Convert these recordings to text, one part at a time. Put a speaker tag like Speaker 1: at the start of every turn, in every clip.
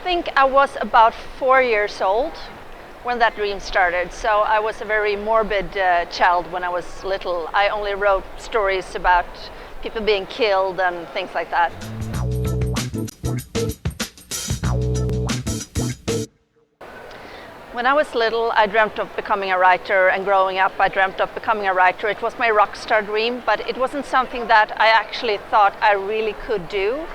Speaker 1: think I was about 4 years old when that dream started. So I was a very morbid child when I was little. I only wrote stories about people being killed and things like that. When I was little, I dreamt of becoming a writer, and growing up I dreamt of becoming a writer. It was my rock star dream, but it wasn't something that I actually thought I really could do.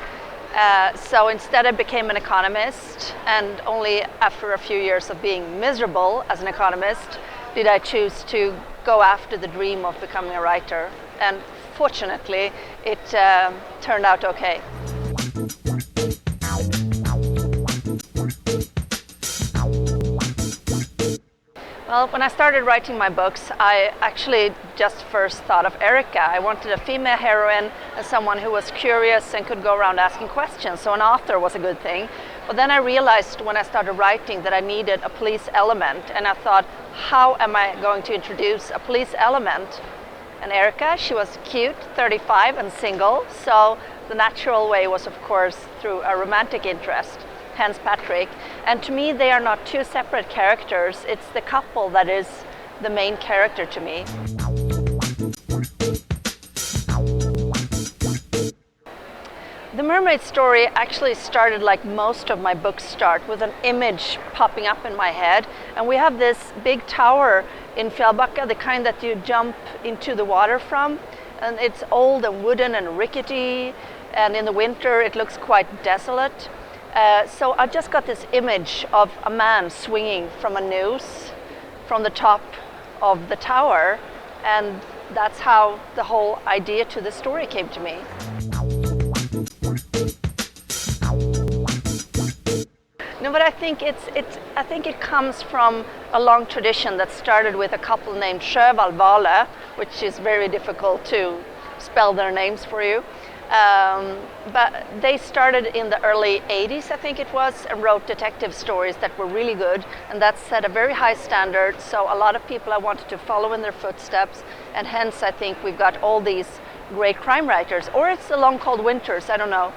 Speaker 1: So instead I became an economist, and only after a few years of being miserable as an economist did I choose to go after the dream of becoming a writer. And fortunately, it turned out okay. Well, when I started writing my books, I actually just first thought of Erica. I wanted a female heroine and someone who was curious and could go around asking questions, so an author was a good thing. But then I realized when I started writing that I needed a police element, and I thought, how am I going to introduce a police element? And Erica, she was cute, 35 and single, so the natural way was, of course, through a romantic interest. Hence Patrick, and to me they are not two separate characters, it's the couple that is the main character to me. The mermaid story actually started like most of my books start, with an image popping up in my head, and we have this big tower in Fjällbacka, the kind that you jump into the water from, and it's old and wooden and rickety, and in the winter it looks quite desolate. So I just got this image of a man swinging from a noose from the top of the tower, and that's how the whole idea to the story came to me. No, but I think it comes from a long tradition that started with a couple named Sjövall, which is very difficult to spell their names for you. But they started in the early 80s, I think it was, and wrote detective stories that were really good, and that set a very high standard, so a lot of people I wanted to follow in their footsteps, and hence I think we've got all these great crime writers. Or it's the long cold winters, I don't know.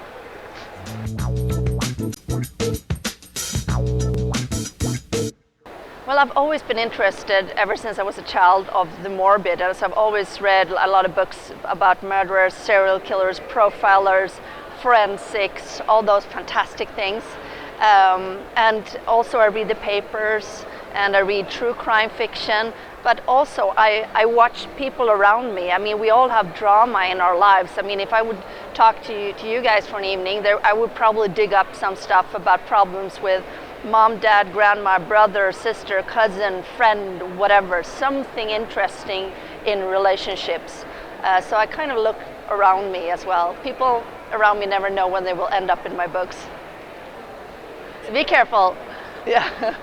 Speaker 1: Well, I've always been interested, ever since I was a child, of the morbid. As I've always read a lot of books about murderers, serial killers, profilers, forensics, all those fantastic things. And also I read the papers, and I read true crime fiction, but also I watch people around me. I mean, we all have drama in our lives. I mean, if I would talk to you guys for an evening, I would probably dig up some stuff about problems with mom, dad, grandma, brother, sister, cousin, friend, whatever, something interesting in relationships. So I kind of look around me as well. People around me never know when they will end up in my books. So be careful. Yeah.